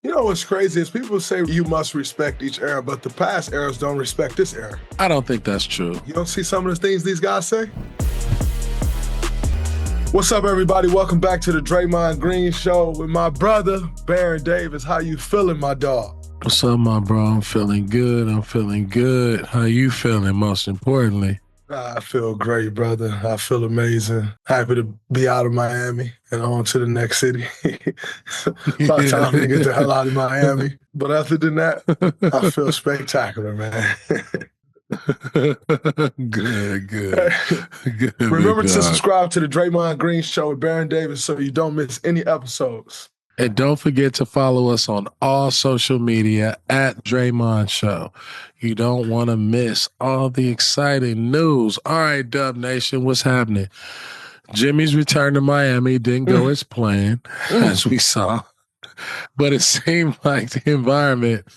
You know what's crazy is people say you must respect each era, but the past eras don't respect this era. I don't think that's true. You don't see some of the things these guys say? What's up, everybody? Welcome back to the Draymond Green Show with my brother, Baron Davis. How you feeling, my dog? What's up, my bro? I'm feeling good. How you feeling, most importantly? I feel great, brother. I feel amazing. Happy to be out of Miami and on to the next city. About time to get the hell out of Miami. But other than that, I feel spectacular, man. Good. Remember to subscribe to the Draymond Green Show with Baron Davis so you don't miss any episodes. And don't forget to follow us on all social media at Draymond Show. You don't want to miss all the exciting news. All right, Dub Nation, what's happening? Jimmy's return to Miami didn't go as planned, as we saw. But it seemed like the environment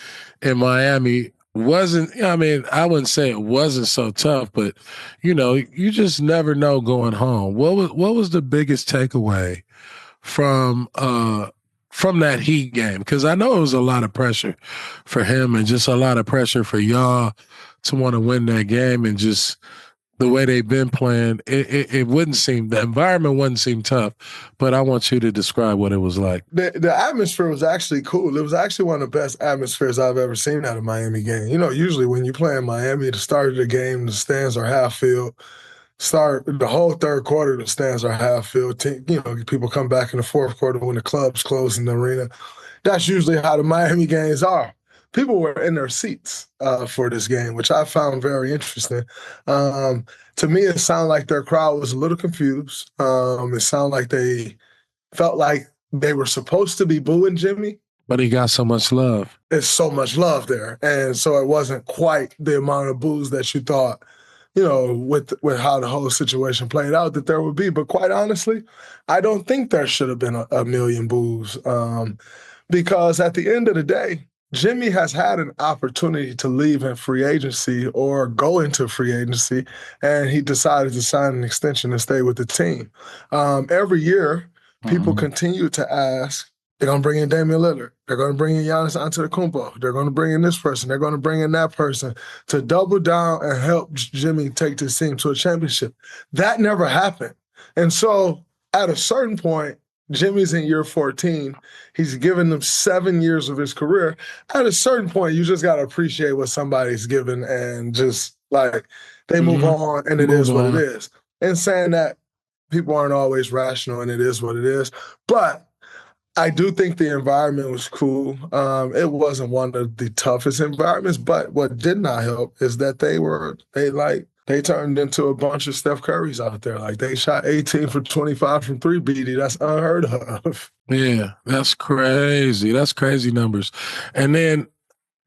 in Miami wasn't, I mean, I wouldn't say it wasn't so tough, but, you know, you just never know going home. What was the biggest takeaway from that Heat game? Because I know it was a lot of pressure for him and just a lot of pressure for y'all to want to win that game, and just the way they've been playing, it wouldn't seem, the environment wouldn't seem tough, but I want you to describe what it was like. The atmosphere was actually cool. It was actually one of the best atmospheres I've ever seen at a Miami game. You know, usually when you play in Miami, the start of the game, the stands are half filled. Start the whole third quarter, the stands are half filled. You know, people come back in the fourth quarter when the clubs close in the arena. That's usually how the Miami games are. People were in their seats for this game, which I found very interesting. To me, it sounded like their crowd was a little confused. It sounded like they felt like they were supposed to be booing Jimmy. But he got so much love. There's so much love there. And so it wasn't quite the amount of boos that you thought, you know, with how the whole situation played out, that there would be. But quite honestly, I don't think there should have been a million boos, because at the end of the day, Jimmy has had an opportunity to leave in free agency or go into free agency, and he decided to sign an extension and stay with the team. Every year, people continue to ask, they're going to bring in Damian Lillard. They're going to bring in Giannis Antetokounmpo. They're going to bring in this person. They're going to bring in that person to double down and help Jimmy take this team to a championship. That never happened. And so at a certain point, Jimmy's in year 14. He's given them 7 years of his career. At a certain point, you just got to appreciate what somebody's given and just, like, they move on, and it is what it is. And saying that, people aren't always rational, and it is what it is. But I do think the environment was cool. It wasn't one of the toughest environments, but what did not help is that they turned into a bunch of Steph Currys out there. Like, they shot 18 for 25 from three, BD. That's unheard of. Yeah, that's crazy. That's crazy numbers. And then,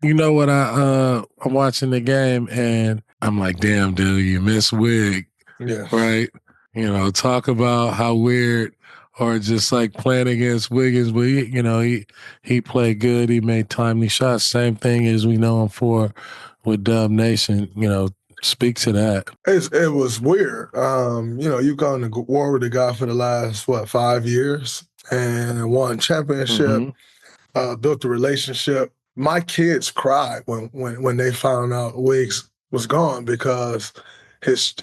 you know what, I'm watching the game and I'm like, damn, dude, you miss Wig. Yeah. Right? You know, talk about how weird, or just like playing against Wiggins, but he played good. He made timely shots. Same thing as we know him for with Dub Nation. You know, speak to that. It was weird. You know, you've gone to war with the guy for the last, 5 years, and won championship, built a relationship. My kids cried when they found out Wiggs was gone, because his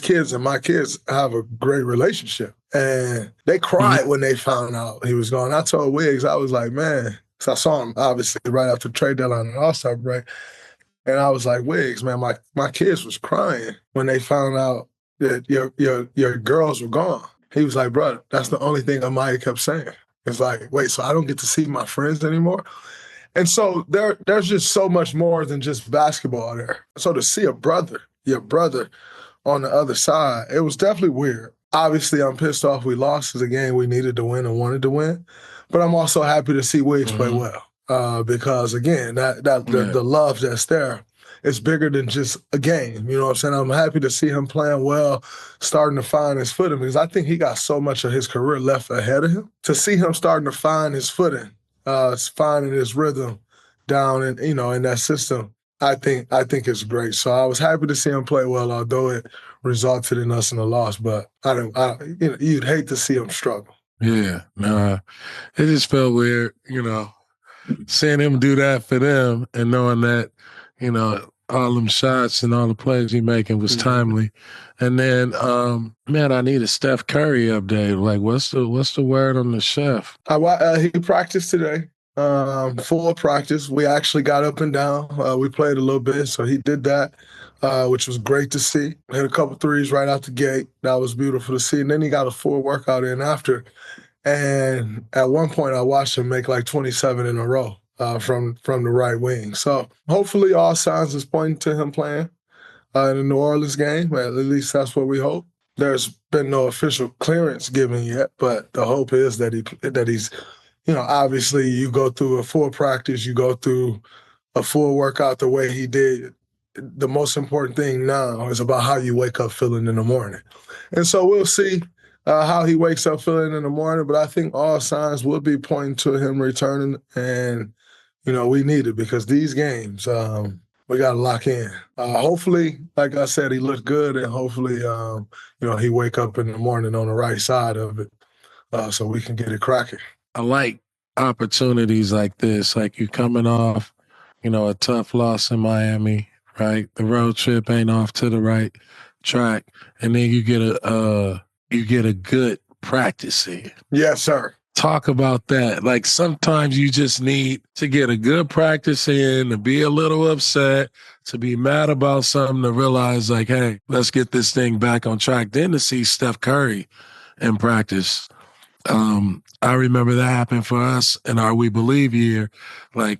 kids and my kids have a great relationship. And they cried when they found out he was gone. I told Wiggs, I was like, man, so I saw him obviously right after the trade deadline and All-Star break. And I was like, Wiggs, man, my kids was crying when they found out that your girls were gone. He was like, bro, that's the only thing Amaya kept saying. It's like, wait, so I don't get to see my friends anymore? And so there's just so much more than just basketball there. So to see your brother on the other side, it was definitely weird. Obviously, I'm pissed off we lost. It's a game we needed to win and wanted to win. But I'm also happy to see Wiggs play well, because, again, the love that's there is bigger than just a game. You know what I'm saying? I'm happy to see him playing well, starting to find his footing, because I think he got so much of his career left ahead of him. To see him starting to find his footing, finding his rhythm down in that system, I think it's great. So I was happy to see him play well, although it resulted in us in a loss. But you'd hate to see him struggle. Yeah, nah, it just felt weird, you know. seeing him do that for them and knowing that, all them shots and all the plays he making was timely. And then, man, I need a Steph Curry update. Like, what's the word on the chef? He practiced today. Full practice. We actually got up and down. We played a little bit, so he did that, which was great to see. Hit a couple threes right out the gate. That was beautiful to see. And then he got a full workout in after. And at one point, I watched him make like 27 in a row from the right wing. So hopefully all signs is pointing to him playing in the New Orleans game. At least that's what we hope. There's been no official clearance given yet, but the hope is that he's obviously you go through a full practice, you go through a full workout the way he did. The most important thing now is about how you wake up feeling in the morning. And so we'll see how he wakes up feeling in the morning, but I think all signs will be pointing to him returning, and, we need it because these games, we got to lock in. Hopefully, like I said, he looked good, and hopefully, he wake up in the morning on the right side of it so we can get it cracking. I like opportunities like this, like you coming off, a tough loss in Miami, right? The road trip ain't off to the right track, and then you get a good practice in. Yes, sir. Talk about that. Like sometimes you just need to get a good practice in, to be a little upset, to be mad about something, to realize like, hey, let's get this thing back on track. Then to see Steph Curry in practice. I remember that happened for us in our We Believe year. Like,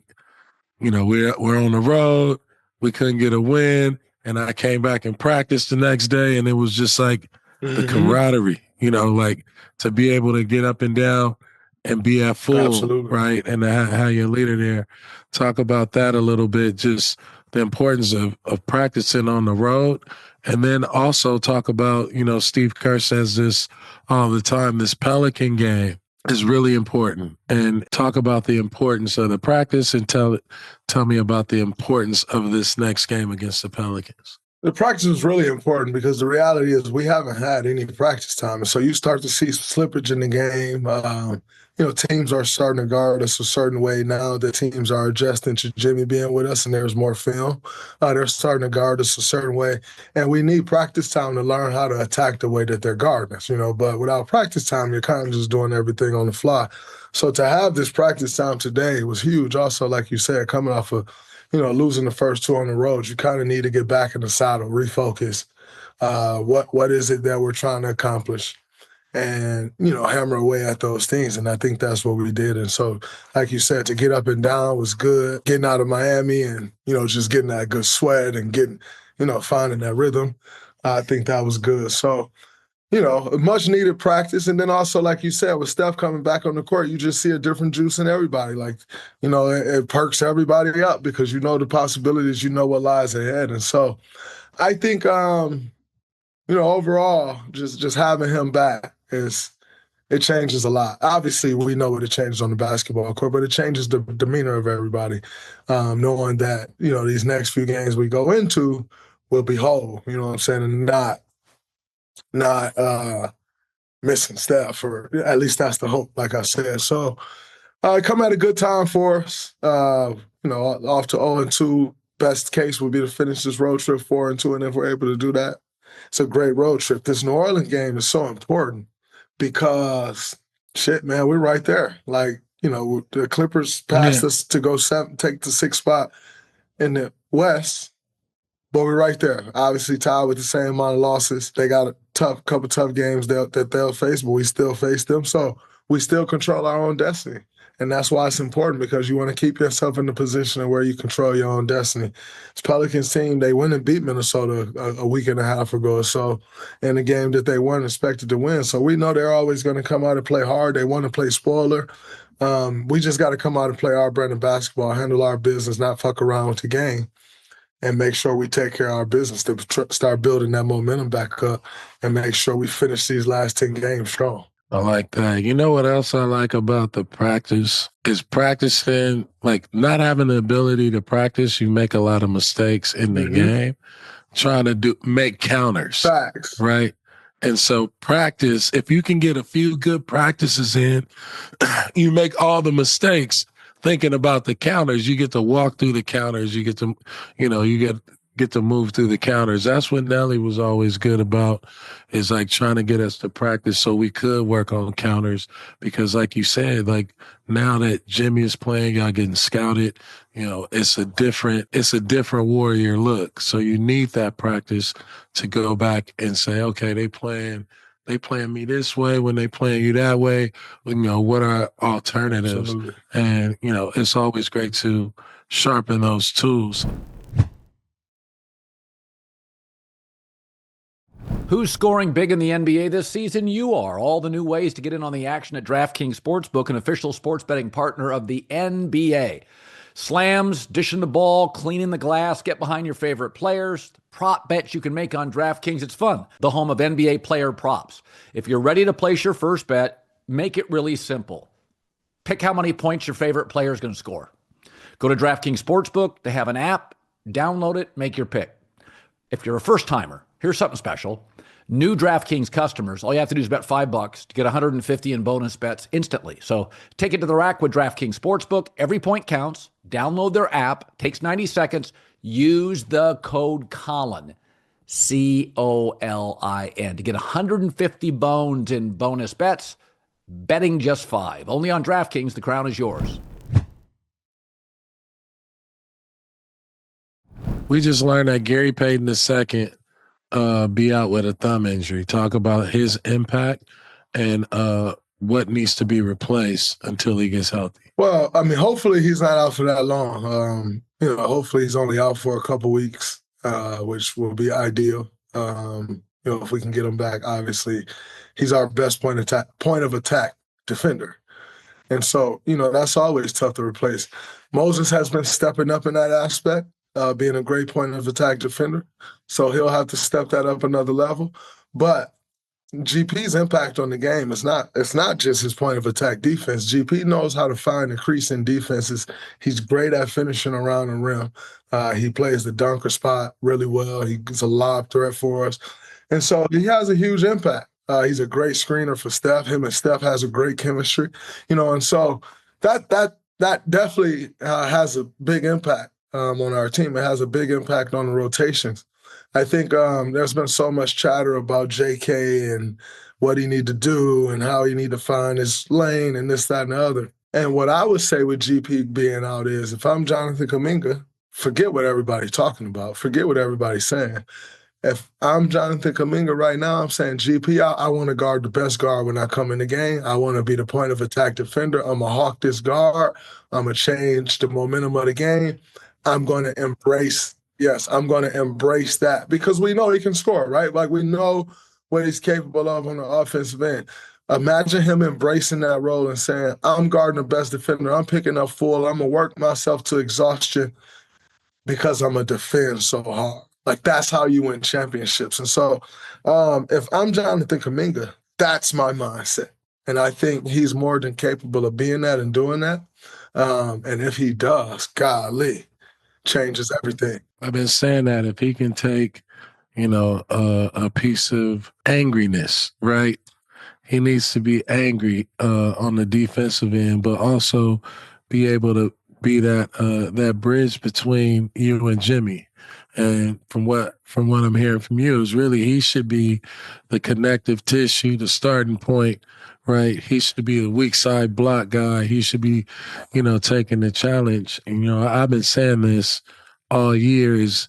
we're on the road, we couldn't get a win, and I came back and practiced the next day, and it was just like the camaraderie, like to be able to get up and down and be at full, Absolutely. right? And to have your leader there. Talk about that a little bit, just the importance of practicing on the road. And then also talk about, Steve Kerr says this all the time, this Pelican game is really important. And talk about the importance of the practice and tell me about the importance of this next game against the Pelicans. The practice is really important because the reality is we haven't had any practice time. And so you start to see slippage in the game. Teams are starting to guard us a certain way now that teams are adjusting to Jimmy being with us and there's more film. They're starting to guard us a certain way. And we need practice time to learn how to attack the way that they're guarding us, but without practice time, you're kind of just doing everything on the fly. So to have this practice time today was huge. Also, like you said, coming off of losing the first two on the road, you kind of need to get back in the saddle, refocus. What is it that we're trying to accomplish? And, hammer away at those things. And I think that's what we did. And so, like you said, to get up and down was good. Getting out of Miami and, just getting that good sweat and getting, finding that rhythm, I think that was good. So, much needed practice. And then also, like you said, with Steph coming back on the court, you just see a different juice in everybody. Like, it perks everybody up because the possibilities, what lies ahead. And so I think, overall, just having him back it changes a lot. Obviously, we know what it changes on the basketball court, but it changes the demeanor of everybody, knowing that, these next few games we go into will be whole, and not missing Steph, or at least that's the hope, like I said. So come at a good time for us. Off to 0-2. Best case would be to finish this road trip 4-2, and if we're able to do that, it's a great road trip. This New Orleans game is so important because, shit, man, we're right there. Like, the Clippers passed us to go take the 6th spot in the West, but we're right there. Obviously tied with the same amount of losses. They got a couple tough games that they'll face, but we still face them. So we still control our own destiny. And that's why it's important, because you want to keep yourself in the position of where you control your own destiny. This Pelicans team, they went and beat Minnesota a week and a half ago or so in a game that they weren't expected to win. So we know they're always going to come out and play hard. They want to play spoiler. We just got to come out and play our brand of basketball, handle our business, not fuck around with the game, and make sure we take care of our business to start building that momentum back up and make sure we finish these last 10 games strong. I like that. You know what else I like about the practice is practicing, like not having the ability to practice. You make a lot of mistakes in the game trying to make counters. Facts. Right? And so practice, if you can get a few good practices in, you make all the mistakes thinking about the counters. You get to walk through the counters. You get to, get to move through the counters. That's what Nelly was always good about, is like trying to get us to practice so we could work on counters. Because like you said, like now that Jimmy is playing, y'all getting scouted, it's a different Warrior look. So you need that practice to go back and say, okay, they playing me this way when they playing you that way. What are alternatives? Absolutely. And, it's always great to sharpen those tools. Who's scoring big in the NBA this season? You are. All the new ways to get in on the action at DraftKings Sportsbook, an official sports betting partner of the NBA. Slams, dishing the ball, cleaning the glass, get behind your favorite players, prop bets you can make on DraftKings. It's fun. The home of NBA player props. If you're ready to place your first bet, make it really simple. Pick how many points your favorite player is going to score. Go to DraftKings Sportsbook. They have an app. Download it. Make your pick. If you're a first-timer, here's something special. New DraftKings customers, all you have to do is bet $5 to get $150 in bonus bets instantly. So take it to the rack with DraftKings Sportsbook. Every point counts. Download their app. Takes 90 seconds. Use the code COLIN, COLIN, to get 150 bones in bonus bets. Betting just $5. Only on DraftKings. The crown is yours. We just learned that Gary Payton II be out with a thumb injury. Talk about his impact and what needs to be replaced until he gets healthy. Well, I mean, hopefully he's not out for that long. Hopefully he's only out for a couple weeks, which will be ideal. If we can get him back, obviously he's our best point of attack defender. And so, that's always tough to replace. Moses has been stepping up in that aspect. Being a great point of attack defender. So he'll have to step that up another level. But GP's impact on the game it's not just his point of attack defense. GP knows how to find and crease in defenses. He's great at finishing around the rim. He plays the dunker spot really well. He's a lob threat for us. And so he has a huge impact. He's a great screener for Steph. Him and Steph has a great chemistry. And so that definitely has a big impact on our team. It has a big impact on the rotations. I think there's been so much chatter about JK and what he need to do and how he need to find his lane and this, that, and the other. And what I would say with GP being out is, if I'm Jonathan Kuminga, forget what everybody's talking about. Forget what everybody's saying. If I'm Jonathan Kuminga right now, I'm saying, GP, I want to guard the best guard when I come in the game. I want to be the point of attack defender. I'm going to hawk this guard. I'm going to change the momentum of the game. I'm going to embrace that because we know he can score, right? Like, we know what he's capable of on the offensive end. Imagine him embracing that role and saying, I'm guarding the best defender. I'm picking up full. I'm going to work myself to exhaustion because I'm going to defend so hard. Like, that's how you win championships. And so if I'm Jonathan Kuminga, that's my mindset. And I think he's more than capable of being that and doing that. And if he does, golly, changes everything. I've been saying that if he can take, a piece of angriness, right? He needs to be angry on the defensive end, but also be able to be that bridge between you and Jimmy. And from what I'm hearing from you is really he should be the connective tissue, the starting point, right? He should be the weak side block guy. He should be, taking the challenge. And, I've been saying this all year is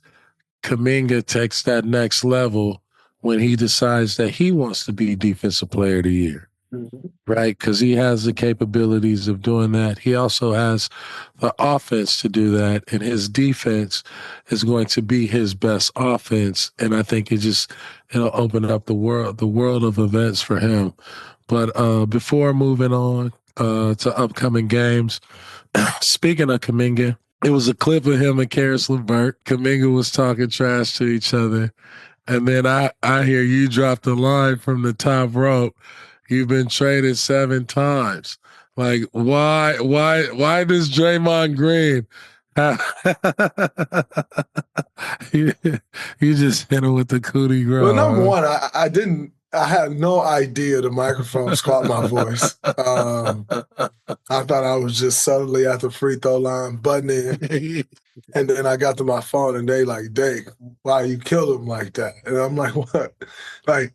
Kuminga takes that next level when he decides that he wants to be Defensive Player of the Year, right? Because he has the capabilities of doing that. He also has the offense to do that, and his defense is going to be his best offense. And I think it'll open up the world of events for him. But before moving on to upcoming games, speaking of Kuminga, it was a clip of him and Caris LeVert. Kuminga was talking trash to each other. And then I hear you drop the line from the top rope. You've been traded 7 times. Like, why does Draymond Green have you just hit him with the cootie grow? Well, number one, I didn't I had no idea the microphones caught my voice. I thought I was just subtly at the free throw line butting in. And then I got to my phone and they like, Dave, why you killed him like that? And I'm like, what? Like,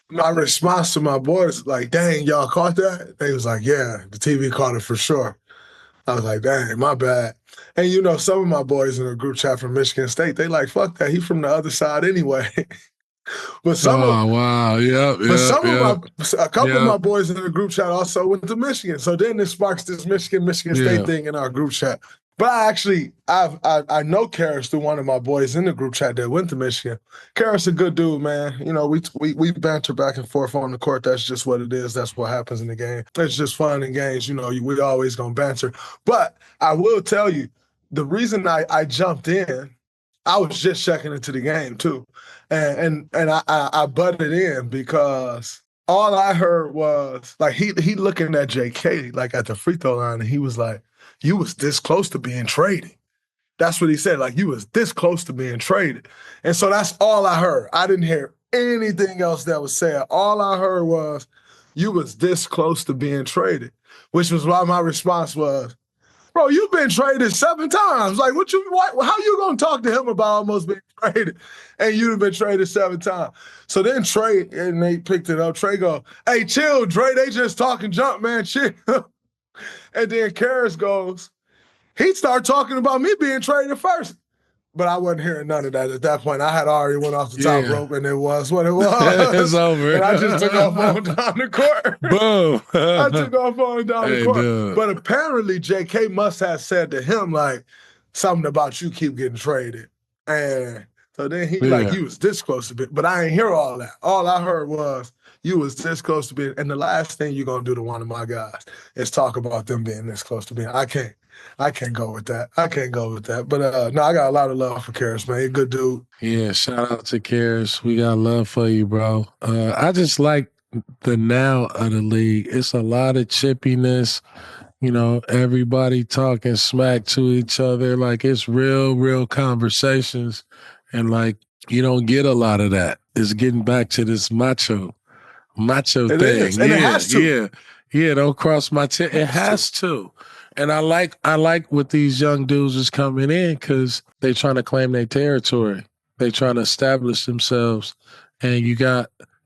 my response to my boys, like, dang, y'all caught that? They was like, yeah, the TV caught it for sure. I was like, dang, my bad. And, you know, some of my boys in a group chat from Michigan State, they like, fuck that. He from the other side anyway. But some wow. Yep. A couple of my boys in the group chat also went to Michigan. So then it sparks this Michigan State thing in our group chat. But I know Caris through one of my boys in the group chat that went to Michigan. Caris a good dude, man. You know, we banter back and forth on the court. That's just what it is. That's what happens in the game. It's just fun in games. You know, we always gonna banter. But I will tell you, the reason I jumped in, I was just checking into the game too. And I butted in because all I heard was like he looking at JK like at the free throw line, and he was like, you was this close to being traded. That's what he said. Like, you was this close to being traded. And so that's all I heard. I didn't hear anything else that was said. All I heard was, you was this close to being traded, which was why my response was, bro, you've been traded 7 times. Like, how you gonna talk to him about almost being traded? And you've been traded 7 times. So then Trey, and they picked it up. Trey go, hey, chill, Dre. They just talking junk, man. Chill. And then Caris goes, he'd start talking about me being traded first. But I wasn't hearing none of that at that point. I had already went off the top rope, and it was what it was. It's over. And I just took off on down the court. Boom. I took off on down the court. Dude. But apparently JK must have said to him, like, something about you keep getting traded. And so then he like, you was this close to being, but I ain't hear all that. All I heard was, you was this close to being, and the last thing you're going to do to one of my guys is talk about them being this close to being. I can't go with that. I can't go with that. But no, I got a lot of love for Caris, man. He's a good dude. Yeah, shout out to Caris. We got love for you, bro. I just like the now of the league. It's a lot of chippiness. You know, everybody talking smack to each other. Like, it's real conversations. And, like, you don't get a lot of that. It's getting back to this macho It thing. is, and it has to. Yeah, don't cross my It has to. And I like what these young dudes is coming in because they trying to claim their territory. They trying to establish themselves. And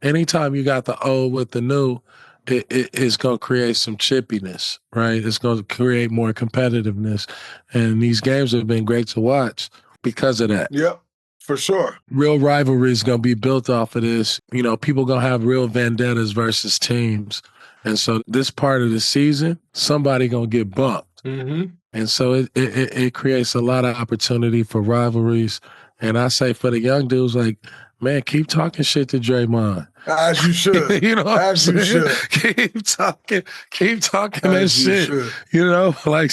anytime you got the old with the new, it's going to create some chippiness, right? It's going to create more competitiveness. And these games have been great to watch because of that. Yep. For sure. Real rivalry is going to be built off of this. You know, people going to have real vendettas versus teams. And so this part of the season, somebody going to get bumped. Mm-hmm. And so it creates a lot of opportunity for rivalries. And I say for the young dudes, like, man, keep talking shit to Draymond. As you should. You know, as you should. Keep talking that shit. Should. You know, like,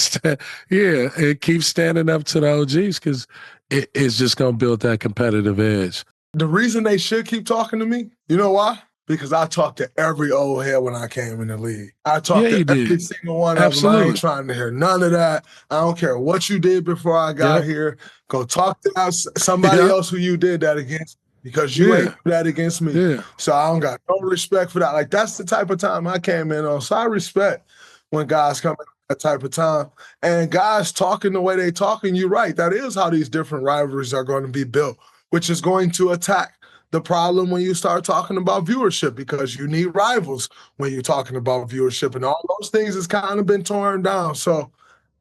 and keep standing up to the OGs because it's just going to build that competitive edge. The reason they should keep talking to me, you know why? Because I talked to every old head when I came in the league. I talked to every single one of them. I ain't trying to hear none of that. I don't care what you did before I got here. Go talk to somebody else who you did that against because you ain't do that against me. Yeah. So I don't got no respect for that. Like, that's the type of time I came in on. So I respect when guys come in that type of time. And guys talking the way they talking, you're right. That is how these different rivalries are going to be built, which is going to attack the problem when you start talking about viewership because you need rivals when you're talking about viewership. And all those things has kind of been torn down. So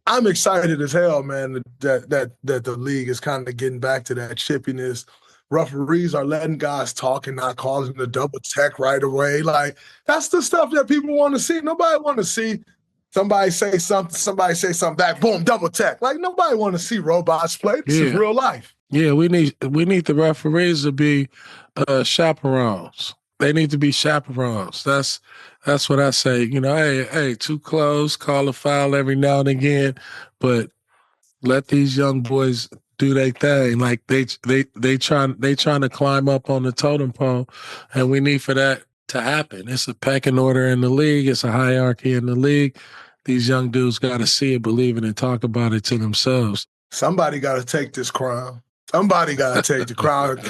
I'm excited as hell, man, that the league is kind of getting back to that chippiness. Referees are letting guys talk and not calling the double tech right away. Like, that's the stuff that people want to see. Nobody want to see somebody say something back, boom, double tech. Like, nobody want to see robots play. This is real life. Yeah, we need the referees to be chaperones. They need to be chaperones. That's what I say. You know, hey, too close, call a foul every now and again, but let these young boys do their thing. Like they trying to climb up on the totem pole, and we need for that to happen. It's a pecking order in the league. It's a hierarchy in the league. These young dudes got to see it, believe it, and talk about it to themselves. Somebody got to take this crown. Somebody got to take the crowd.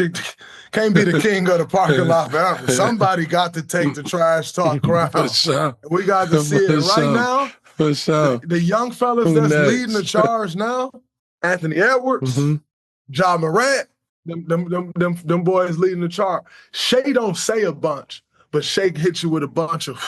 Can't be the king of the parking lot forever. Somebody got to take the trash talk crowd. For sure. We got to see it right now. For sure. The young fellas that's leading the charge now, Anthony Edwards, Ja Morant, them boys leading the charge. Shea don't say a bunch, but Shea hits you with a bunch of,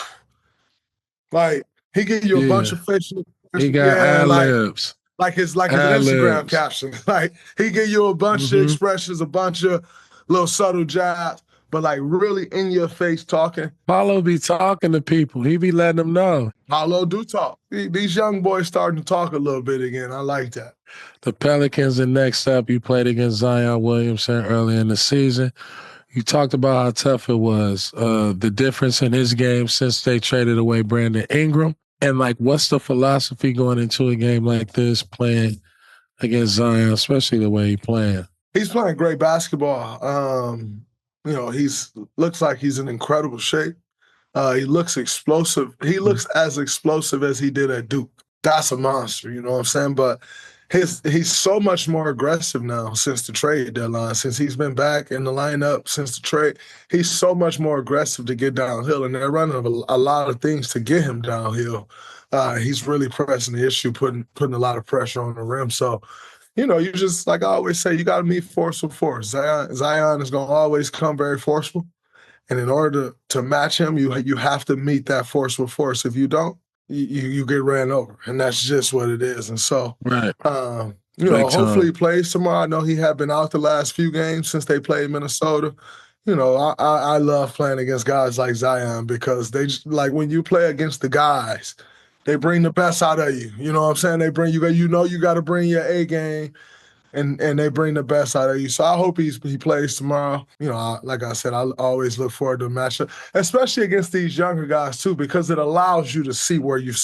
like, he give you a bunch of facial. He got ad-libs. Like his Instagram caption. Like, he give you a bunch of expressions, a bunch of little subtle jabs, but like really in your face talking. Paulo be talking to people. He be letting them know. Paulo do talk. These young boys starting to talk a little bit again. I like that. The Pelicans, and next up, you played against Zion Williamson early in the season. You talked about how tough it was, the difference in his game since they traded away Brandon Ingram. And, like, what's the philosophy going into a game like this, playing against Zion, especially the way he's playing? He's playing great basketball. You know, looks like he's in incredible shape. He looks explosive. He looks as explosive as he did at Duke. That's a monster, you know what I'm saying? But he's so much more aggressive now since the trade deadline, since he's been back in the lineup since the trade. He's so much more aggressive to get downhill, and they're running a lot of things to get him downhill. He's really pressing the issue, putting a lot of pressure on the rim. So, you know, you just, like I always say, you got to meet force with force. Zion is going to always come very forceful. And in order to match him, you have to meet that force with force. If you don't, you get ran over. And that's just what it is. And so, you know, hopefully he plays tomorrow. I know he had been out the last few games since they played Minnesota. You know, I love playing against guys like Zion because they just, like, when you play against the guys, they bring the best out of you. You know what I'm saying? They bring you know you got to bring your A game, and they bring the best out of you. So I hope he plays tomorrow. You know, like I said, I always look forward to a matchup, especially against these younger guys too, because it allows you to see where you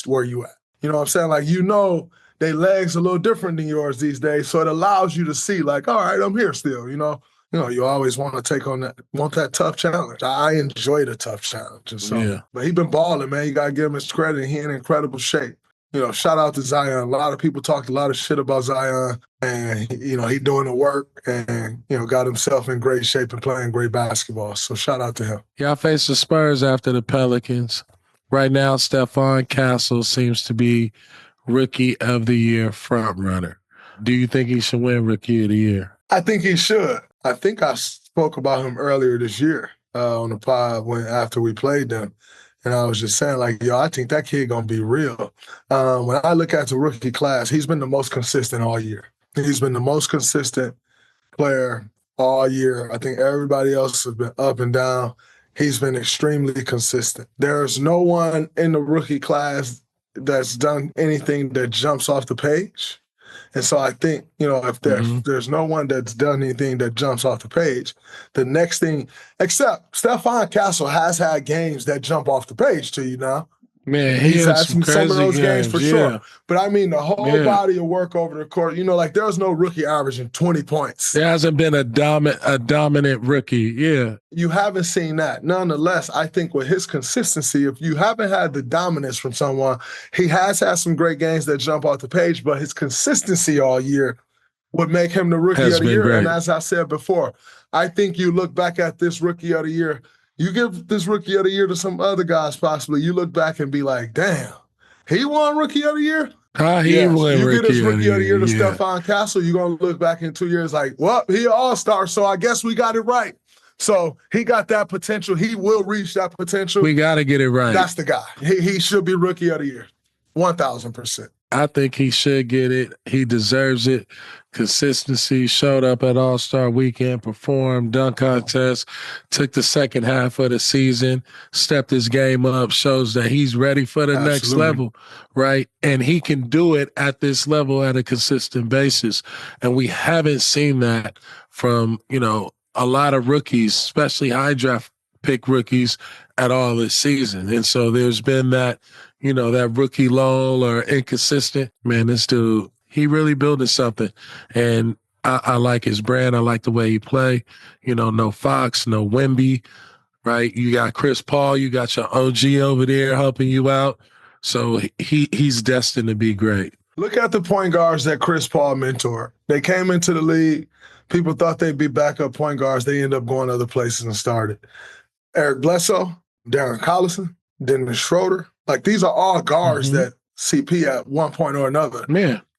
at. You know what I'm saying? Like, you know, their legs a little different than yours these days, so it allows you to see, like, all right, I'm here still. You know, you always want to take on that tough challenge. I enjoy the tough challenge. And so, but he been balling, man. You got to give him his credit. He in incredible shape. You know, shout out to Zion. A lot of people talked a lot of shit about Zion, and, you know, he doing the work and, you know, got himself in great shape and playing great basketball. So shout out to him. Y'all face the Spurs after the Pelicans. Right now, Stephon Castle seems to be Rookie of the Year front runner. Do you think he should win Rookie of the Year? I think he should. I think I spoke about him earlier this year on the pod after we played them. And I was just saying, like, yo, I think that kid going to be real. When I look at the rookie class, he's been the most consistent all year. He's been the most consistent player all year. I think everybody else has been up and down. He's been extremely consistent. There's no one in the rookie class that's done anything that jumps off the page. And so I think, you know, if there's no one that's done anything that jumps off the page, the next thing, except Stephon Castle has had games that jump off the page to you now. Man, he's had some of those games for sure. But I mean, the whole body of work over the court, you know, like there's no rookie averaging 20 points. There hasn't been a dominant rookie. Yeah. You haven't seen that. Nonetheless, I think with his consistency, if you haven't had the dominance from someone, he has had some great games that jump off the page, but his consistency all year would make him the rookie of the year. Great. And as I said before, I think you look back at this rookie of the year, you give this rookie of the year to some other guys possibly, you look back and be like, damn, he won rookie of the year? He won you rookie get his rookie of the year to yeah. Stephon Castle, you're going to look back in 2 years like, well, he an all-star, so I guess we got it right. So he got that potential. He will reach that potential. We got to get it right. That's the guy. He should be rookie of the year, 1,000%. I think he should get it. He deserves it. Consistency, showed up at All-Star Weekend, performed, dunk contest, took the second half of the season, stepped his game up, shows that he's ready for the next level, right? And he can do it at this level at a consistent basis. And we haven't seen that from, you know, a lot of rookies, especially high draft pick rookies at all this season. And so there's been that, you know, that rookie lull or inconsistent. Man, this dude, he really building something. And I like his brand. I like the way he play. You know, no Fox, no Wemby, right? You got Chris Paul. You got your OG over there helping you out. So he's destined to be great. Look at the point guards that Chris Paul mentored. They came into the league. People thought they'd be backup point guards. They end up going other places and started. Eric Bledsoe, Darren Collison, Dennis Schroeder. Like, these are all guards that CP at one point or another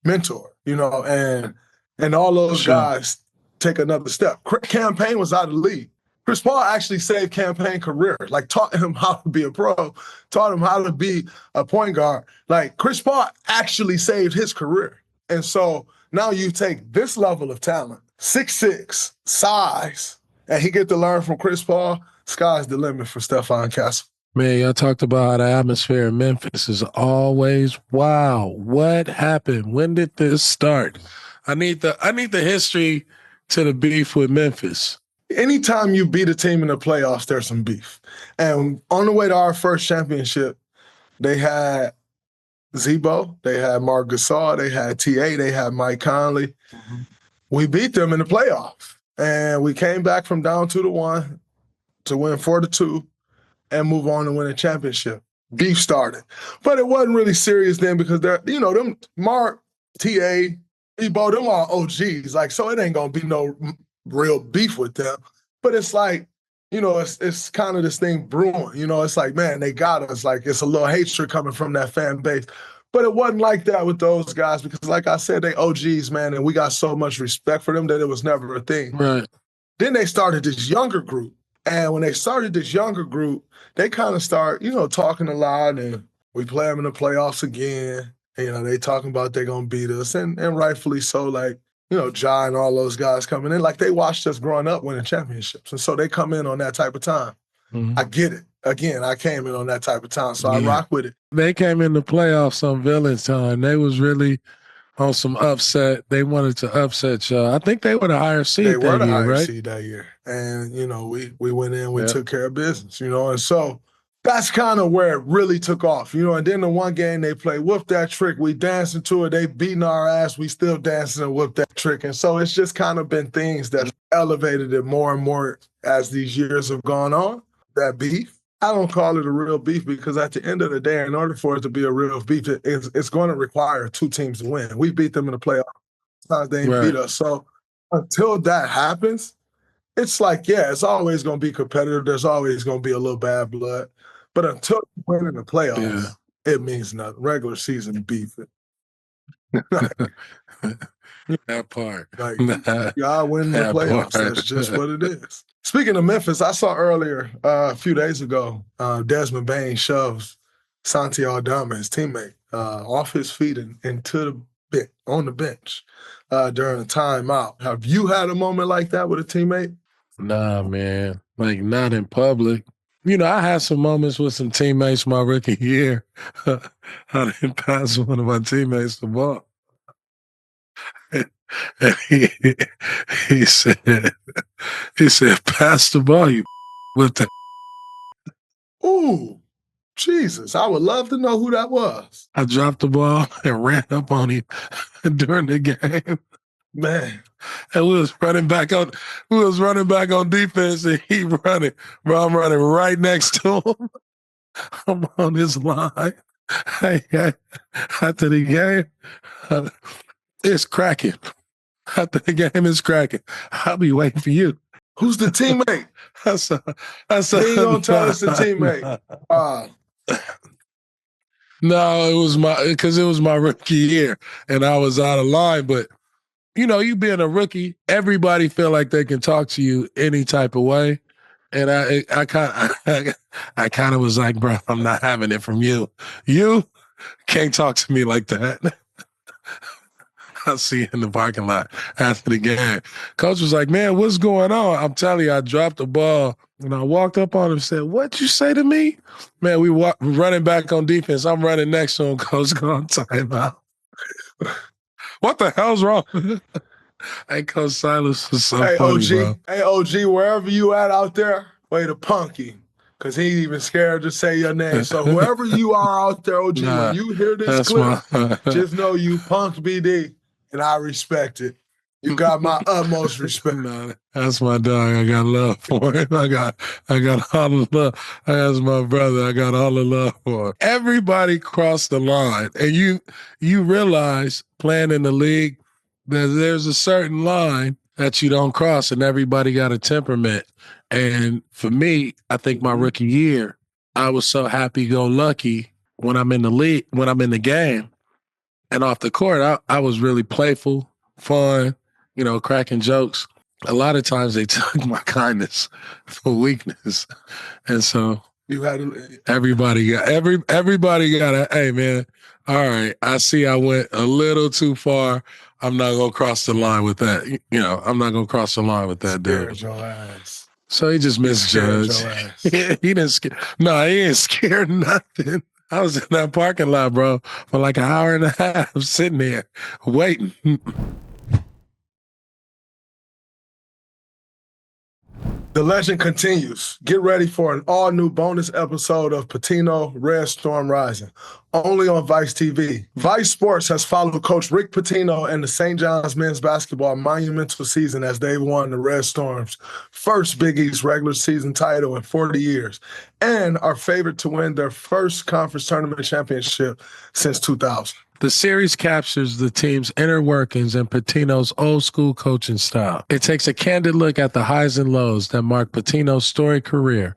mentor, and all those guys take another step. Cam Payne was out of the league. Chris Paul actually saved Cam Payne's career, like taught him how to be a pro, taught him how to be a point guard. Like, Chris Paul actually saved his career. And so now you take this level of talent, 6'6", size, and he get to learn from Chris Paul. Sky's the limit for Stephon Castle. Man, y'all talked about how the atmosphere in Memphis is always wow. What happened? When did this start? I need the history to the beef with Memphis. Anytime you beat a team in the playoffs, there's some beef. And on the way to our first championship, they had Zebo, they had Marc Gasol, they had TA, they had Mike Conley. We beat them in the playoffs. And we came back from down 2-1 to win 4-2 and move on to win a championship. Beef started. But it wasn't really serious then because them Mark, TA, Zebo, them are OGs. Like, so it ain't gonna be no real beef with them. But it's like, it's kind of this thing brewing. It's like, man, they got us. Like, it's a little hatred coming from that fan base. But it wasn't like that with those guys because, like I said, they OGs, man, and we got so much respect for them that it was never a thing. Right. Then they started this younger group. And when they started this younger group, they kind of start, talking a lot, and we play them in the playoffs again. And, they talking about they're going to beat us, and rightfully so. Like, Ja and all those guys coming in, like they watched us growing up winning championships. And so they come in on that type of time. I get it. Again, I came in on that type of time, so I rock with it. They came in the playoffs on villains time. They was really on some upset. They wanted to upset y'all. I think they were the higher seed that year, right? They were the higher seed that year. And, we went in, we took care of business, and so that's kind of where it really took off, and then the one game they played, whoop that trick, we dancing to it, they beating our ass, we still dancing and whoop that trick. And so it's just kind of been things that elevated it more and more as these years have gone on, that beef. I don't call it a real beef because at the end of the day, in order for it to be a real beef, it's going to require two teams to win. We beat them in the playoffs. Sometimes they ain't beat us. So until that happens, it's like, it's always going to be competitive. There's always going to be a little bad blood. But until you win in the playoffs, it means nothing. Regular season beef. That part. Like, y'all win the playoffs. That's just what it is. Speaking of Memphis, I saw earlier, a few days ago, Desmond Bane shoves Santi Aldama, his teammate, off his feet and into the bench, on the bench during a timeout. Have you had a moment like that with a teammate? Nah, man. Like, not in public. I had some moments with some teammates my rookie year. I didn't pass one of my teammates the ball. And he said, pass the ball, you with the. Ooh, Jesus. I would love to know who that was. I dropped the ball and ran up on him during the game. Man. And we was running back on defense, and he running. Bro, I'm running right next to him. I'm on his line. Hey, after the game, it's cracking. After the game is cracking. I'll be waiting for you. Who's the teammate? I said, he ain't gonna tell us the teammate. No, it was my rookie year, and I was out of line, but you being a rookie, everybody feel like they can talk to you any type of way. And I kind of was like, bro, I'm not having it from you. You can't talk to me like that. I'll see you in the parking lot after the game. Coach was like, man, what's going on? I'm telling you, I dropped the ball. And I walked up on him and said, what'd you say to me? Man, we running back on defense. I'm running next to him. Coach going timeout. What the hell's wrong? Hey, Coach Silas was so funny, OG, bro. Hey, OG, wherever you at out there, way to punk him. Because he ain't even scared to say your name. So whoever you are out there, OG, when you hear this clip, just know you punked BD, and I respect it. You got my utmost respect. No, that's my dog. I got love for him. I got all the love. That's my brother. I got all the love for him. Everybody crossed the line, and you realize playing in the league that there's a certain line that you don't cross, and everybody got a temperament. And for me, I think my rookie year, I was so happy-go-lucky when I'm in the league, when I'm in the game, and off the court, I was really playful, fun. Cracking jokes. A lot of times they took my kindness for weakness. And so you had to, everybody got a, hey man, all right, I see I went a little too far. I'm not gonna cross the line with that. I'm not gonna cross the line with that dude. Your ass. So he just misjudged. He didn't scare. No, he ain't scared nothing. I was in that parking lot, bro, for like an hour and a half sitting there waiting. The legend continues. Get ready for an all-new bonus episode of Pitino Red Storm Rising, only on Vice TV. Vice Sports has followed Coach Rick Pitino and the St. John's men's basketball monumental season as they've won the Red Storm's first Big East regular season title in 40 years and are favored to win their first conference tournament championship since 2000. The series captures the team's inner workings and Pitino's old-school coaching style. It takes a candid look at the highs and lows that mark Pitino's storied career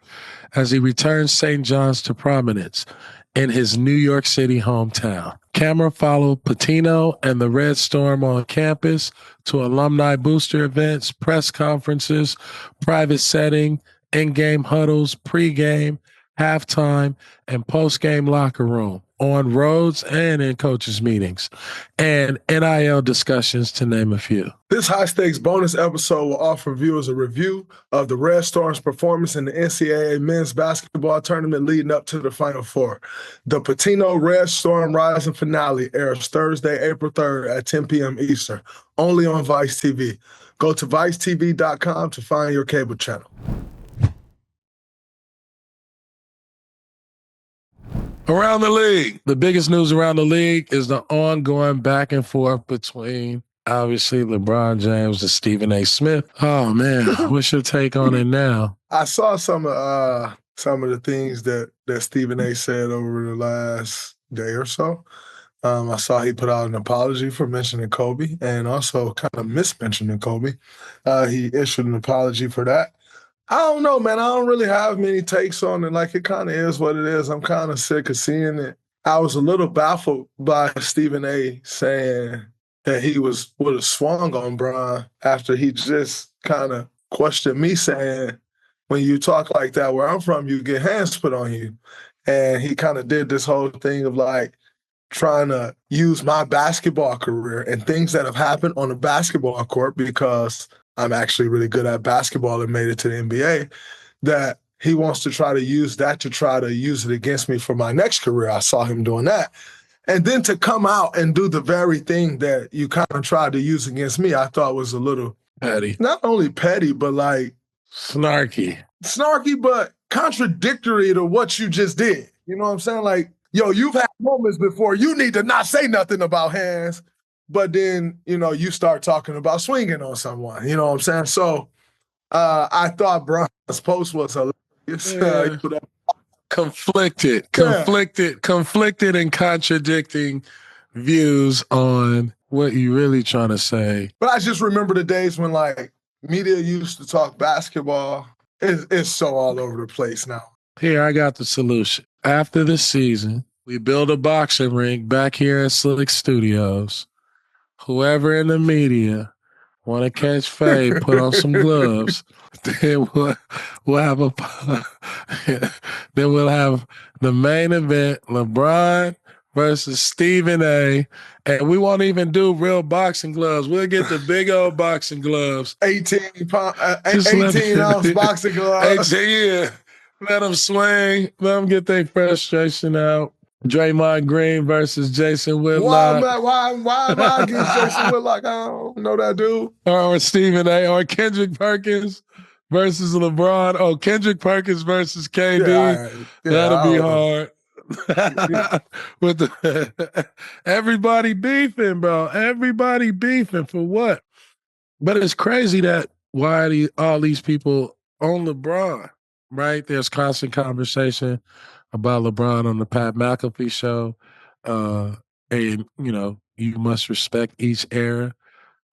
as he returns St. John's to prominence in his New York City hometown. Camera followed Pitino and the Red Storm on campus to alumni booster events, press conferences, private setting, in-game huddles, pre-game, halftime, and post-game locker room, on roads and in coaches' meetings, and NIL discussions, to name a few. This high-stakes bonus episode will offer viewers a review of the Red Storm's performance in the NCAA men's basketball tournament leading up to the Final Four. The Pitino Red Storm Rising finale airs Thursday, April 3rd at 10 p.m. Eastern, only on Vice TV. Go to vicetv.com to find your cable channel. Around the league. The biggest news around the league is the ongoing back and forth between, obviously, LeBron James and Stephen A. Smith. Oh, man. What's your take on it now? I saw some of the things that Stephen A. said over the last day or so. I saw he put out an apology for mentioning Kobe and also kind of mismentioning Kobe. He issued an apology for that. I don't know, man. I don't really have many takes on it. Like, it kind of is what it is. I'm kind of sick of seeing it. I was a little baffled by Stephen A. saying that he would have swung on Bron after he just kind of questioned me, saying, when you talk like that where I'm from, you get hands put on you. And he kind of did this whole thing of, like, trying to use my basketball career and things that have happened on the basketball court, because I'm actually really good at basketball and made it to the NBA, that he wants to try to use that to try to use it against me for my next career. I saw him doing that. And then to come out and do the very thing that you kind of tried to use against me, I thought was a little petty. Not only petty, but like snarky, but contradictory to what you just did. You know what I'm saying? Like, yo, you've had moments before you need to not say nothing about hands, but then, you start talking about swinging on someone. You know what I'm saying? So I thought Bron's post was hilarious. Yeah. Conflicted and contradicting views on what you really trying to say. But I just remember the days when, like, media used to talk basketball. It's so all over the place now. Here, I got the solution. After the season, we build a boxing ring back here at Slick Studios. Whoever in the media want to catch fade, put on some gloves. Then we'll have the main event, LeBron versus Stephen A. And we won't even do real boxing gloves. We'll get the big old boxing gloves. 18-ounce boxing gloves. 18, yeah. Let them swing. Let them get their frustration out. Draymond Green versus Jason Whitlock. Why am I against Jason Whitlock? I don't know that dude. Or Stephen A. Or Kendrick Perkins versus LeBron. Oh, Kendrick Perkins versus KD. That'll be hard. With everybody beefing, bro. Everybody beefing for what? But it's crazy that why all these people on LeBron, right? There's constant conversation about LeBron on the Pat McAfee show. And, you must respect each era,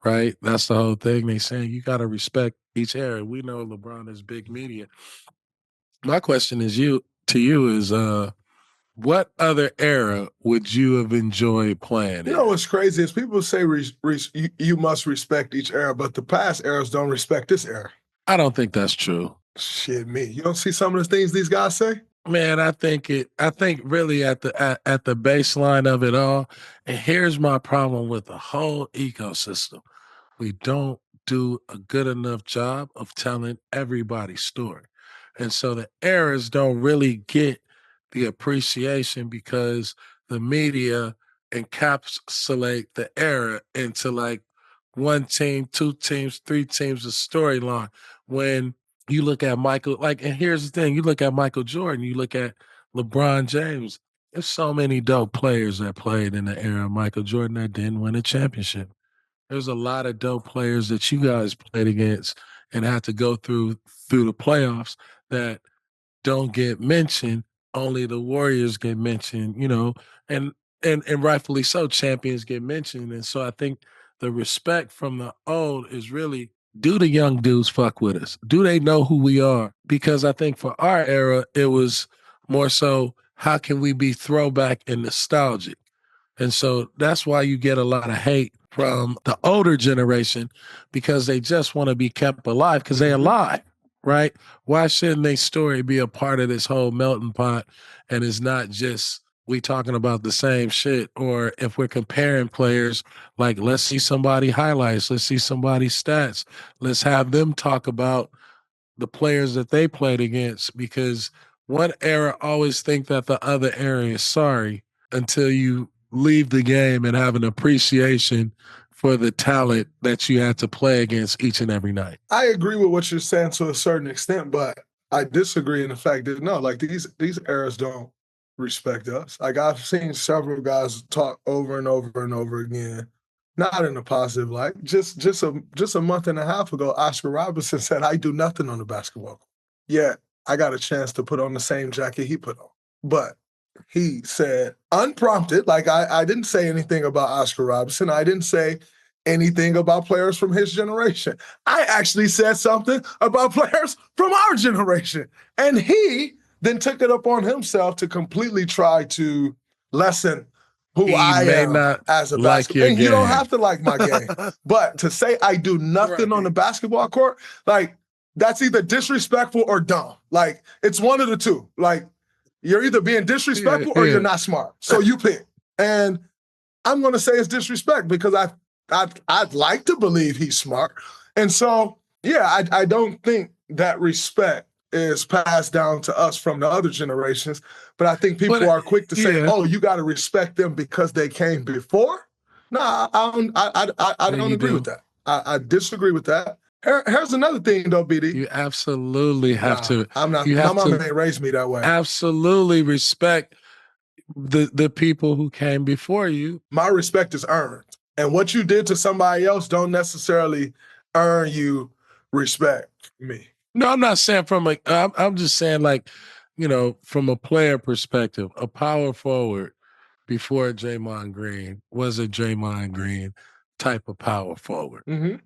right? That's the whole thing. They saying you got to respect each era. We know LeBron is big media. My question is to you is what other era would you have enjoyed playing You in? know what's crazy is people say you must respect each era, but the past eras don't respect this era. I don't think that's true. Shit, me. You don't see some of the things these guys say? Man, I think really at the baseline of it all, and here's my problem with the whole ecosystem. We don't do a good enough job of telling everybody's story. And so the eras don't really get the appreciation because the media encapsulate the era into like one team, two teams, three teams of storyline. When you look at Michael, and here's the thing, you look at Michael Jordan, you look at LeBron James, there's so many dope players that played in the era of Michael Jordan that didn't win a championship. There's a lot of dope players that you guys played against and had to go through the playoffs that don't get mentioned. Only the Warriors get mentioned, and rightfully so, champions get mentioned. And so I think the respect from the old is really, do the young dudes fuck with us? Do they know who we are? Because I think for our era, it was more so, how can we be throwback and nostalgic? And so that's why you get a lot of hate from the older generation, because they just want to be kept alive because they're alive, right? Why shouldn't their story be a part of this whole melting pot and it's not just we talking about the same shit? Or if we're comparing players, like, let's see somebody highlights, let's see somebody's stats, let's have them talk about the players that they played against, because one era always think that the other era is sorry until you leave the game and have an appreciation for the talent that you had to play against each and every night. I agree with what you're saying to a certain extent, but I disagree in the fact that no, like these eras don't respect us. Like I've seen several guys talk over and over and over again, not in a positive light. Just a month and a half ago, Oscar Robertson said, "I do nothing on the basketball court." Yet I got a chance to put on the same jacket he put on, but he said, unprompted, like I didn't say anything about Oscar Robertson. I didn't say anything about players from his generation. I actually said something about players from our generation. And he then took it upon himself to completely try to lessen who I am as a basketball. And you don't have to like my game. But to say I do nothing on the basketball court, like that's either disrespectful or dumb. Like it's one of the two. Like you're either being disrespectful or you're not smart. So you pick. And I'm going to say it's disrespect because I'd like to believe he's smart. And so, yeah, I don't think that respect is passed down to us from the other generations. But I think people are quick to say, oh, you got to respect them because they came before. No, I don't agree with that. I disagree with that. Here's another thing, though, BD. You absolutely have to. I'm not. My mama ain't raised me that way. Absolutely respect the people who came before you. My respect is earned, and what you did to somebody else don't necessarily earn you respect. Me. No, I'm not saying I'm just saying from a player perspective, a power forward before Draymond Green was a Draymond Green type of power forward,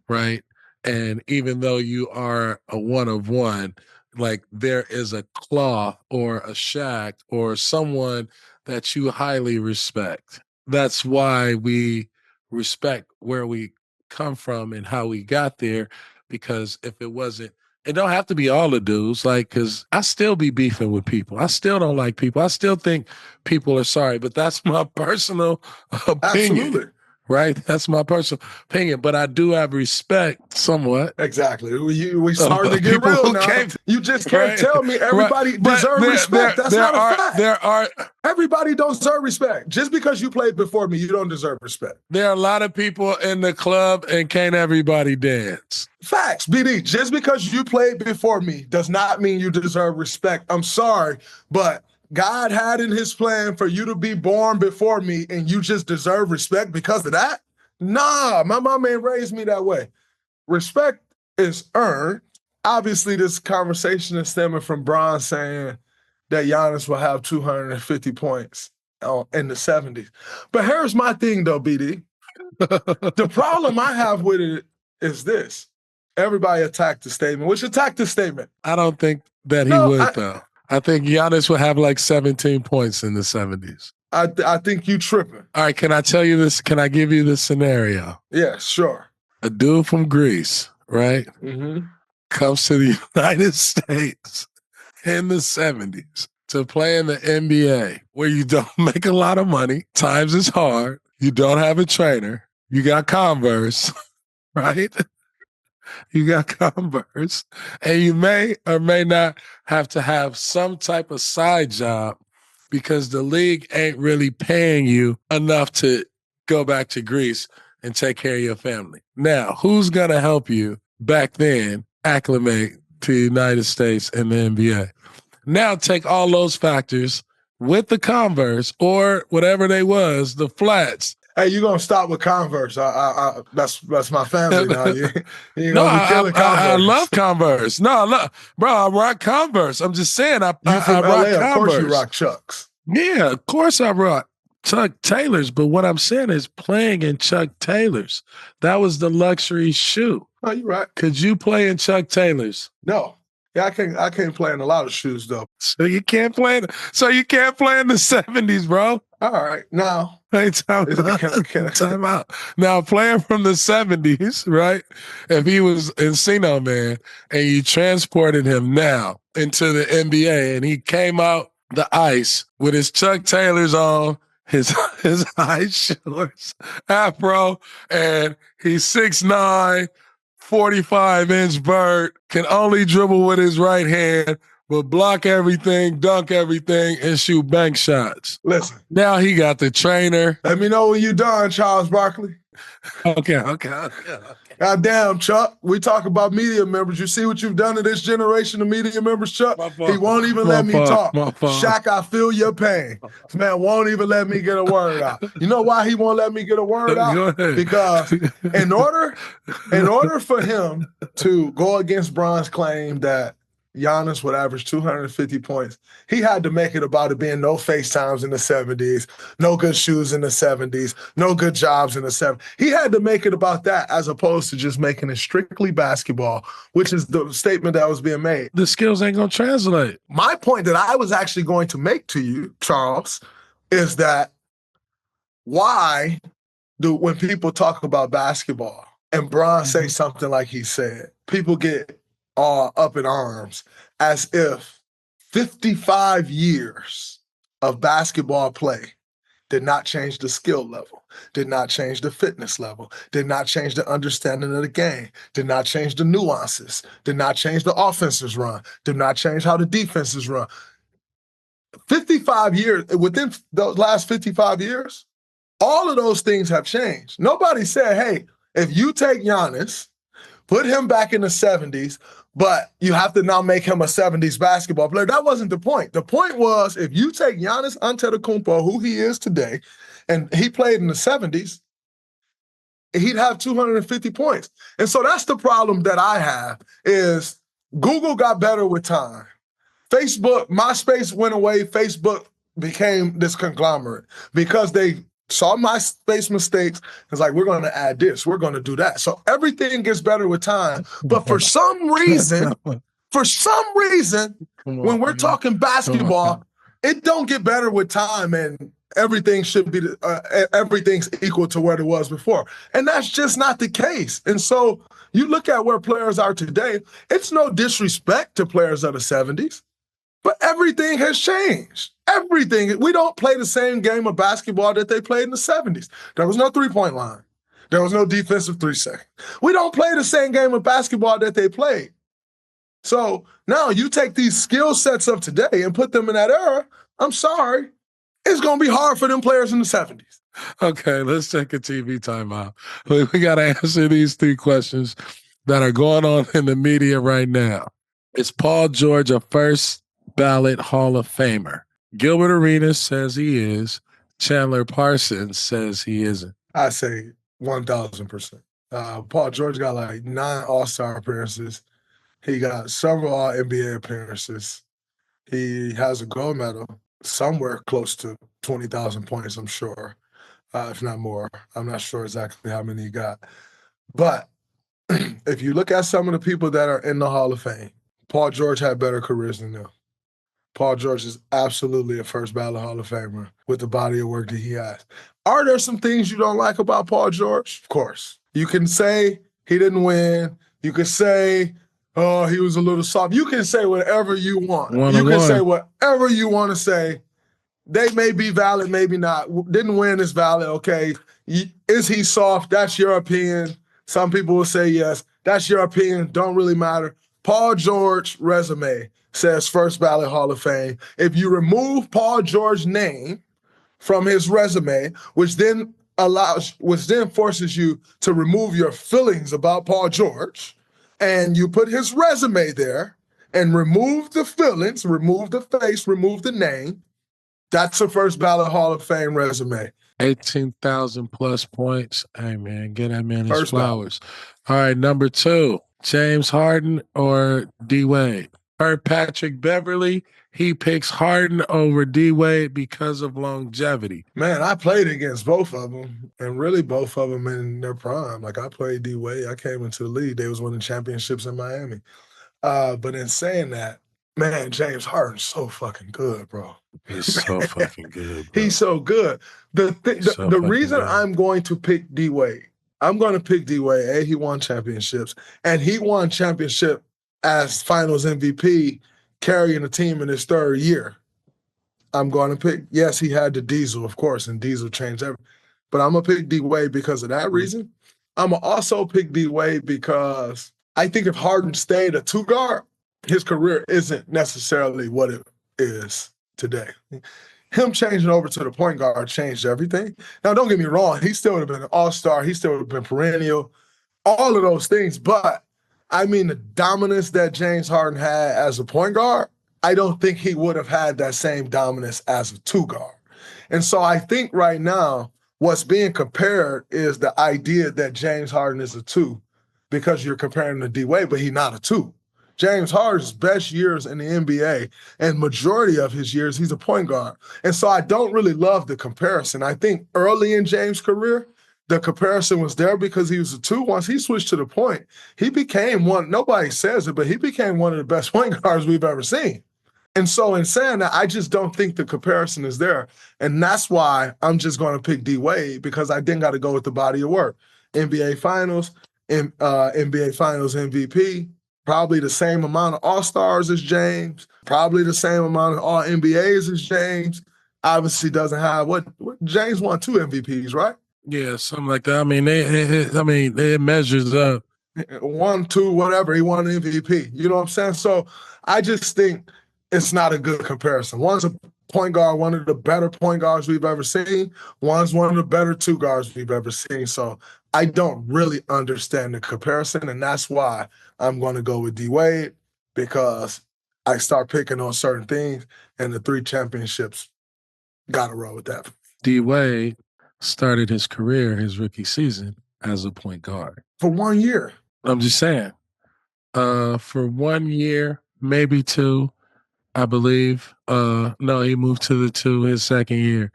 right? And even though you are a one of one, like there is a Claw or a Shaq or someone that you highly respect. That's why we respect where we come from and how we got there. Because if it wasn't, it don't have to be all the dudes, because I still be beefing with people. I still don't like people. I still think people are sorry, but that's my personal opinion. Absolutely. Right? That's my personal opinion, but I do have respect somewhat. Exactly. We starting to get real now. You just can't tell me everybody deserves respect. That's not a fact. Everybody don't deserve respect. Just because you played before me, you don't deserve respect. There are a lot of people in the club and can't everybody dance. Facts, BD. Just because you played before me does not mean you deserve respect. I'm sorry, but God had in his plan for you to be born before me and you just deserve respect because of that? Nah, my mom ain't raised me that way. respect is earned. Obviously, this conversation is stemming from Bron saying that Giannis will have 250 points in the 70s. But here's my thing, though, BD. The problem I have with it is this. Everybody attacked the statement. Which attacked the statement? I don't think that he would, though. I think Giannis would have like 17 points in the 70s. I think you tripping. All right, can I tell you this? Can I give you this scenario? Yeah, sure. A dude from Greece, right, comes to the United States in the 70s to play in the NBA where you don't make a lot of money, times is hard, you don't have a trainer, you got Converse, right? You got Converse, and you may or may not have to have some type of side job because the league ain't really paying you enough to go back to Greece and take care of your family. Now, who's going to help you back then acclimate to the United States and the NBA? Now take all those factors with the Converse or whatever they was, the flats. Hey, you're going to stop with Converse. That's my family now. You're No, going to be killing Converse. I love Converse. No, bro, I rock Converse. I'm just saying I rock LA, Converse. of course you rock Chucks. Yeah, of course I rock Chuck Taylors. But what I'm saying is playing in Chuck Taylors. That was the luxury shoe. Oh, you're right. Could you play in Chuck Taylors? No. Yeah, I can't play in a lot of shoes, though. So you can't play in the 70s, bro. All right. Now. Hey, time out. Now, playing from the 70s, right? If he was Encino Man and you transported him now into the NBA and he came out the ice with his Chuck Taylors on, his high shorts, afro, and he's 6'9", 45-inch vert, can only dribble with his right hand, but block everything, dunk everything, and shoot bank shots. Listen. Now he got the trainer. Let me know when you're done, Charles Barkley. Okay. Goddamn, Chuck. We talk about media members. You see what you've done to this generation of media members, Chuck? He won't even let me talk. Shaq, I feel your pain. This man won't even let me get a word out. You know why he won't let me get a word out? Because in order for him to go against Bron's claim that Giannis would average 250 points, he had to make it about it being no FaceTimes in the 70s, no good shoes in the 70s, no good jobs in the 70s. He had to make it about that as opposed to just making it strictly basketball, which is the statement that was being made. The skills ain't going to translate. My point that I was actually going to make to you, Charles, is that why do when people talk about basketball and Bron say something like he said, people get all up in arms as if 55 years of basketball play did not change the skill level, did not change the fitness level, did not change the understanding of the game, did not change the nuances, did not change the offenses run, did not change how the defenses run. 55 years, within those last 55 years, all of those things have changed. Nobody said, hey, if you take Giannis, put him back in the 70s, but you have to now make him a 70s basketball player. That wasn't the point. The point was, if you take Giannis Antetokounmpo, who he is today, and he played in the 70s, he'd have 250 points. And so that's the problem that I have, is Google got better with time. Facebook, MySpace went away. Facebook became this conglomerate because they saw MySpace mistakes. It's like, we're going to add this, we're going to do that. So everything gets better with time. But for some reason, when we're talking basketball, it don't get better with time, and everything should be everything's equal to what it was before. And that's just not the case. And so you look at where players are today, it's no disrespect to players of the 70s, but everything has changed. Everything. We don't play the same game of basketball that they played in the 70s. There was no three-point line. There was no defensive 3 seconds. We don't play the same game of basketball that they played. So now you take these skill sets of today and put them in that era, I'm sorry, it's going to be hard for them players in the 70s. Okay, let's take a TV timeout. We got to answer these 3 questions that are going on in the media right now. Is Paul George a first-ballot Hall of Famer? Gilbert Arenas says he is. Chandler Parsons says he isn't. I say 1,000%. Paul George got like 9 All-Star appearances. He got several All-NBA appearances. He has a gold medal, somewhere close to 20,000 points, I'm sure, if not more. I'm not sure exactly how many he got. But if you look at some of the people that are in the Hall of Fame, Paul George had better careers than them. Paul George is absolutely a first-ballot Hall of Famer with the body of work that he has. Are there some things you don't like about Paul George? Of course. You can say he didn't win. You can say, oh, he was a little soft. You can say whatever you want. You can say whatever you want to say. They may be valid, maybe not. Didn't win is valid, okay. Is he soft? That's your opinion. Some people will say yes. That's your opinion. Don't really matter. Paul George resume says first ballot Hall of Fame. If you remove Paul George's name from his resume, which then forces you to remove your feelings about Paul George, and you put his resume there and remove the feelings, remove the face, remove the name, that's a first ballot Hall of Fame resume. 18,000 plus points. Hey, man, get that man his flowers. All right, number 2, James Harden or D-Wade? Per Patrick Beverly, he picks Harden over D-Wade because of longevity. Man, I played against both of them, and really both of them in their prime. Like, I played D-Wade. I came into the league. They was winning championships in Miami. But in saying that, man, James Harden's so fucking good, bro. He's so fucking good, bro. He's so good. The reason I'm going to pick D-Wade, I'm going to pick D-Wade, he won championships, and he won championship as finals MVP, carrying the team in his 3rd year. I'm going to pick, yes, he had the Diesel, of course, and Diesel changed everything. But I'm going to pick D-Wade because of that reason. I'm going to also pick D-Wade because I think if Harden stayed a 2-guard, his career isn't necessarily what it is today. Him changing over to the point guard changed everything. Now, don't get me wrong. He still would have been an all-star. He still would have been perennial, all of those things. But, I mean, the dominance that James Harden had as a point guard, I don't think he would have had that same dominance as a 2-guard. And so I think right now what's being compared is the idea that James Harden is a 2 because you're comparing to D-Wade, but he's not a 2. James Harden's best years in the NBA and majority of his years, he's a point guard. And so I don't really love the comparison. I think early in James' career, the comparison was there because he was a 2. Once he switched to the point, he became one, nobody says it, but he became one of the best point guards we've ever seen. And so in saying that, I just don't think the comparison is there. And that's why I'm just going to pick D-Wade, because I then got to go with the body of work. NBA Finals, NBA Finals MVP, probably the same amount of All-Stars as James, probably the same amount of All-NBAs as James. Obviously doesn't have what James won 2 MVPs, right? Yeah, something like that. I mean, it measures up. 1, 2, whatever. He won an MVP. You know what I'm saying? So I just think it's not a good comparison. One's a point guard, one of the better point guards we've ever seen. One's one of the better 2 guards we've ever seen. So I don't really understand the comparison, and that's why I'm going to go with D-Wade, because I start picking on certain things, and the 3 championships got to roll with that. D-Wade started his career, his rookie season, as a point guard. For 1 year. I'm just saying. For 1 year, maybe 2, I believe. No, he moved to the 2 his 2nd year.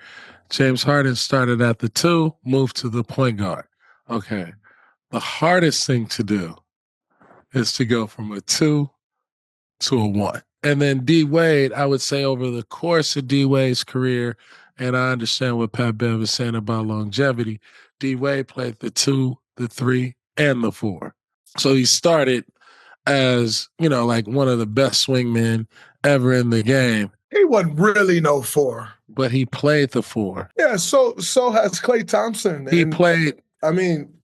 James Harden started at the 2, moved to the point guard. Okay. The hardest thing to do is to go from a 2 to a 1. And then D-Wade, I would say over the course of D-Wade's career, and I understand what Pat Bev is saying about longevity, D-Wade played the 2, the 3, and the 4. So he started as, like one of the best swingmen ever in the game. He wasn't really no 4. But he played the 4. Yeah, so has Klay Thompson. He played...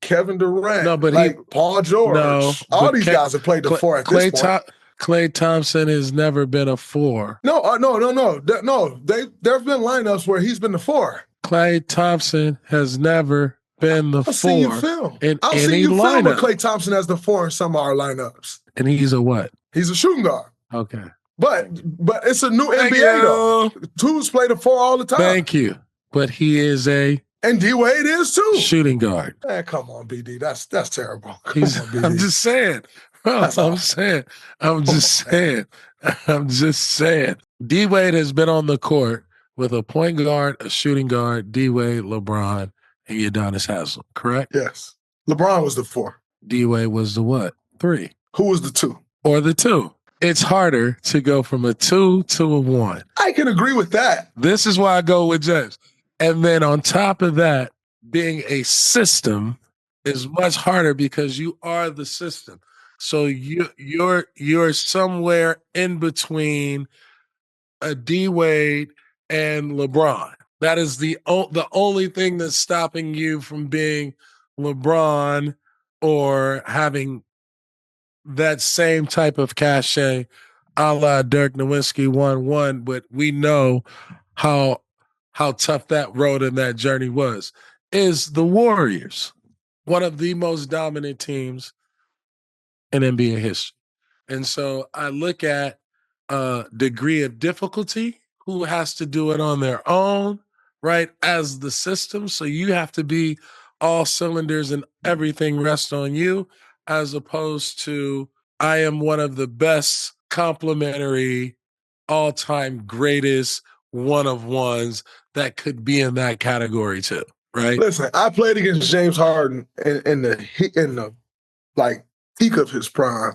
Kevin Durant, no, but Paul George, all these guys have played the 4 at this point. Klay Thompson has never been a 4. No. There have been lineups where he's been the 4. Klay Thompson has never been the 4. I've seen you film. I've seen you film with Klay Thompson as the 4 in some of our lineups. And he's a what? He's a shooting guard. Okay. But it's a new NBA though. 2s play the 4 all the time. Thank you. But he is a And D-Wade is too. Shooting guard. Man, come on, BD. That's terrible. Come He's, on, BD. I'm just saying. Bro, I'm just saying. D-Wade has been on the court with a point guard, a shooting guard, D-Wade, LeBron, and Udonis Haslem, correct? Yes. LeBron was the 4. D-Wade was the what? 3. Who was the 2? Or the 2. It's harder to go from a 2 to a 1. I can agree with that. This is why I go with James. And then on top of that, being a system is much harder because you are the system. So you're somewhere in between a D-Wade and LeBron. That is the only thing that's stopping you from being LeBron or having that same type of cachet a la Dirk Nowitzki 1-1, but we know how tough that road and that journey was, is the Warriors, one of the most dominant teams in NBA history. And so I look at degree of difficulty, who has to do it on their own, right, as the system. So you have to be all cylinders and everything rests on you, as opposed to I am one of the best complementary, all-time greatest one-of-ones that could be in that category too, right? Listen, I played against James Harden in the like peak of his prime.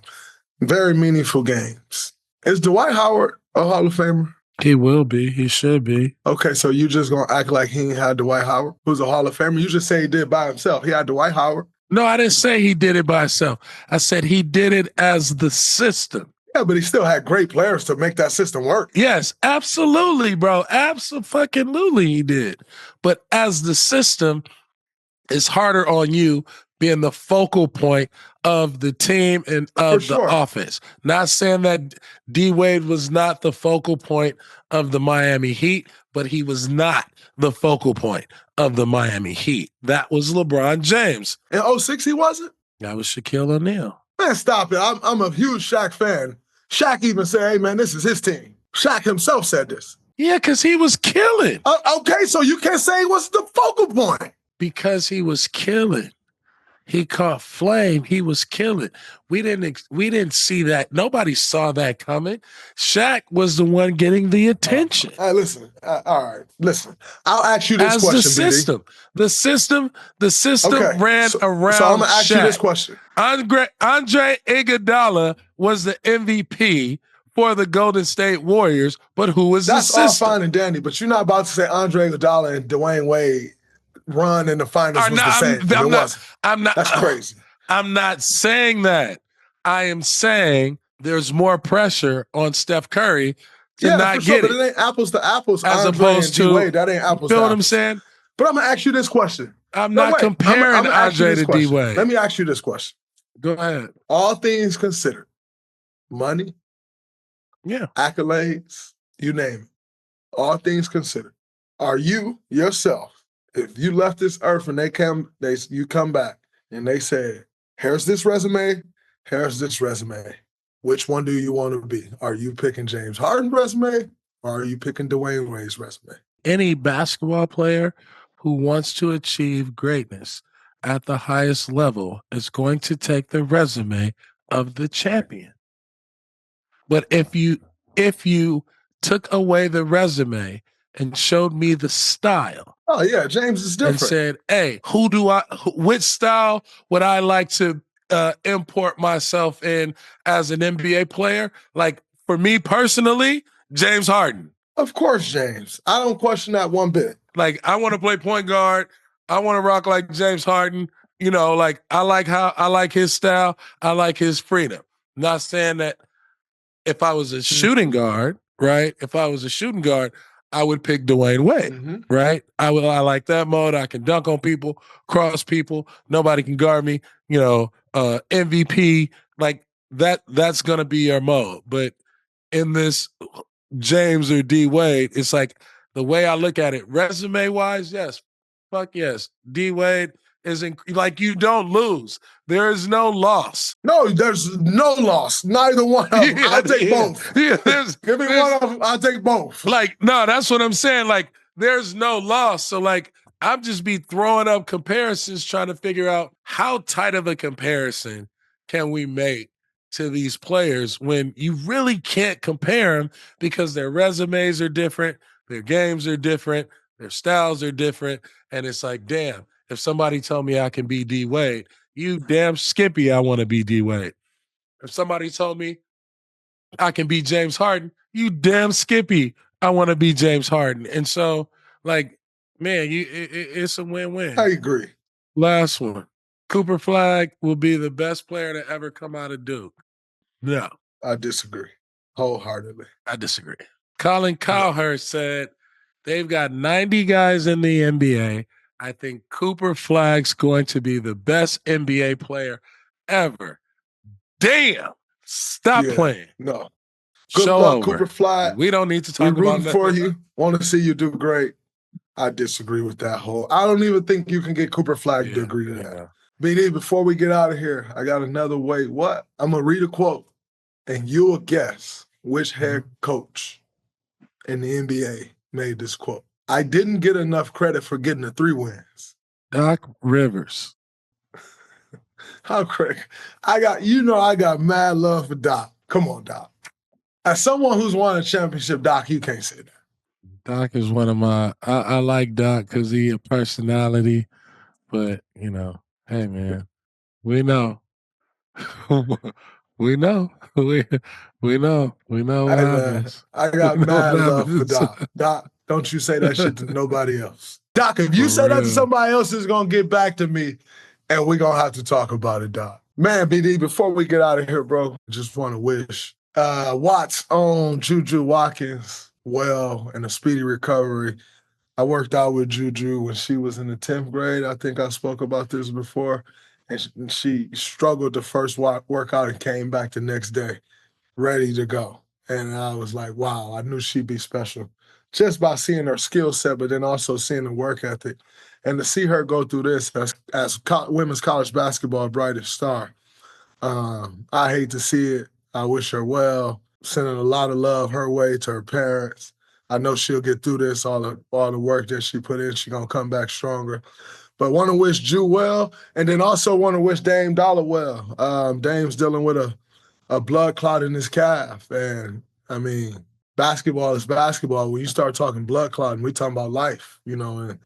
Very meaningful games. Is Dwight Howard a Hall of Famer? He will be. He should be. Okay, so you just gonna act like he ain't had Dwight Howard, who's a Hall of Famer? You just say he did by himself. He had Dwight Howard. No, I didn't say he did it by himself. I said he did it as the system. Yeah, but he still had great players to make that system work. Yes, absolutely, bro. Absolutely he did. But as the system, it's harder on you being the focal point of the team and of the offense. Not saying that D-Wade was not the focal point of the Miami Heat, but he was not the focal point of the Miami Heat. That was LeBron James. In 06, he wasn't? That was Shaquille O'Neal. Man, stop it. I'm a huge Shaq fan. Shaq even said, hey, man, this is his team. Shaq himself said this. Yeah, because he was killing. Okay, so you can't say he was the focal point. Because he was killing. He caught flame. He was killing. We didn't see that. Nobody saw that coming. Shaq was the one getting the attention. Listen. All right. Listen. I'll ask you this question, the system. BD. The system ran around. So I'm gonna ask Shaq. you this question. Andre Iguodala was the MVP for the Golden State Warriors, but who was the system? That's all fine and dandy, but you're not about to say Andre Iguodala and Dwyane Wade run in the finals was the same. I'm not. That's crazy. I'm not saying that. I am saying there's more pressure on Steph Curry to not get it. But it ain't apples to apples. As Andre opposed to D-Wade, that ain't apples to apples. You know what I'm saying? But I'm gonna ask you this question. I'm not comparing Andre to D-Wade. Let me ask you this question. Go ahead. All things considered, money, accolades, you name it. All things considered, are you yourself? If you left this earth and you come back and they said, here's this resume, here's this resume. Which one do you want to be? Are you picking James Harden's resume or are you picking Dwyane Wade's resume? Any basketball player who wants to achieve greatness at the highest level is going to take the resume of the champion. But if you took away the resume and showed me the style. Oh yeah, James is different. And said, hey, which style would I like to import myself in as an NBA player? Like for me personally, James Harden. Of course, James. I don't question that one bit. Like I want to play point guard. I want to rock like James Harden. You know, like I like his style. I like his freedom. Not saying that if I was a shooting guard, right? If I was a shooting guard, I would pick Dwyane Wade, right? I like that mode. I can dunk on people, cross people. Nobody can guard me. You know, MVP, like that's going to be your mode. But in this James or D Wade, it's like the way I look at it, resume-wise, yes. Fuck yes. D Wade isn't like you don't lose. There is no loss. No, there's no loss. Neither one of them. I'll take both. Yeah, give me one of them. I'll take both. Like, no, that's what I'm saying. Like, there's no loss. So, like, I'm just be throwing up comparisons trying to figure out how tight of a comparison can we make to these players when you really can't compare them because their resumes are different, their games are different, their styles are different, and it's like, damn, if somebody told me I can be D Wade, you damn skippy, I want to be D Wade. If somebody told me I can be James Harden, you damn skippy, I want to be James Harden. And so, like, man, it's a win-win. I agree. Last one. Cooper Flagg will be the best player to ever come out of Duke. No. I disagree wholeheartedly. I disagree. Colin Cowhurst said they've got 90 guys in the NBA. I think Cooper Flagg's going to be the best NBA player ever. Damn. Stop playing. No. Good Show luck, over. Cooper Flagg. We don't need to talk We're about rooting for you. Want to see you do great. I disagree with that whole. I don't even think you can get Cooper Flagg to agree to that. BD, before we get out of here, I got another way. What? I'm going to read a quote, and you'll guess which head coach in the NBA made this quote. I didn't get enough credit for getting the 3 wins. Doc Rivers. How crazy. I got mad love for Doc. Come on, Doc. As someone who's won a championship, Doc, you can't say that. Doc is one of my I like Doc because he a personality, but hey man, we know. we know. We know what happens. I got mad love for Doc. Doc, don't you say that shit to nobody else. Doc, if you say that to somebody else, it's gonna get back to me. And we're going to have to talk about it, Doc. Man, BD, before we get out of here, bro, just want to wish Watts' own Juju Watkins well and a speedy recovery. I worked out with Juju when she was in the 10th grade. I think I spoke about this before. And she struggled the first workout and came back the next day ready to go. And I was like, wow, I knew she'd be special just by seeing her skill set, but then also seeing the work ethic. And to see her go through this as women's college basketball brightest star, I hate to see it. I wish her well. Sending a lot of love her way to her parents. I know she'll get through this. All the work that she put in, she's gonna come back stronger. But want to wish Ju well, and then also want to wish Dame Dollar well. Dame's dealing with a blood clot in his calf, and I mean, basketball is basketball. When you start talking blood clotting, we talking about life, and.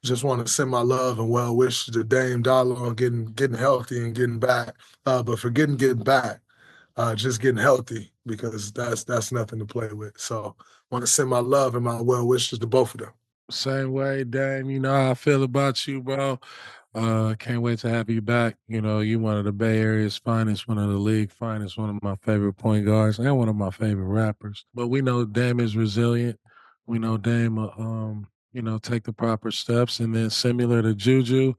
Just want to send my love and well wish to Dame Dollar on getting healthy and getting back. But for getting back, just getting healthy, because that's nothing to play with. So want to send my love and my well wishes to both of them. Same way, Dame. You know how I feel about you, bro. Can't wait to have you back. You one of the Bay Area's finest, one of the league finest, one of my favorite point guards, and one of my favorite rappers. But we know Dame is resilient. We know Dame take the proper steps. And then similar to Juju,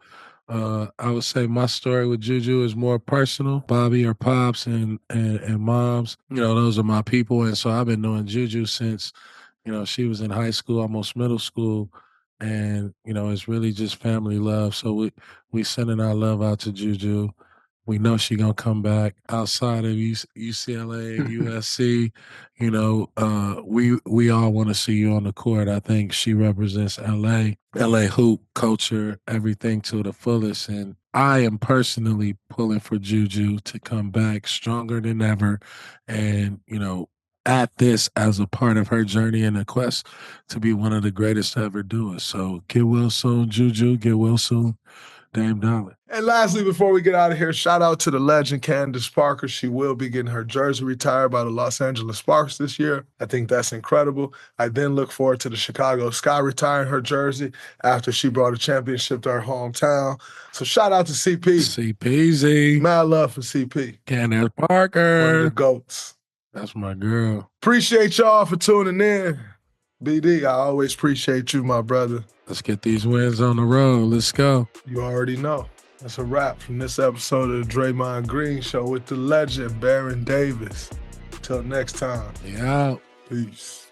I would say my story with Juju is more personal. Bobby or Pops and Moms, those are my people. And so I've been knowing Juju since, she was in high school, almost middle school. And, it's really just family love. So we sending our love out to Juju. We know she's going to come back outside of UCLA, USC. We all want to see you on the court. I think she represents LA hoop, culture, everything to the fullest. And I am personally pulling for Juju to come back stronger than ever. And, at this as a part of her journey and a quest to be one of the greatest to ever do it. So get well soon, Juju. Get well soon, Dame Dollar. And lastly, before we get out of here, shout out to the legend Candace Parker. She will be getting her jersey retired by the Los Angeles Sparks this year. I think that's incredible. I then look forward to the Chicago Sky retiring her jersey after she brought a championship to her hometown. So shout out to CP. CPZ. Mad love for CP. Candace Parker. One of the GOATs. That's my girl. Appreciate y'all for tuning in. BD, I always appreciate you, my brother. Let's get these wins on the road. Let's go. You already know. That's a wrap from this episode of the Draymond Green Show with the legend, Baron Davis. Till next time. Yeah. Peace.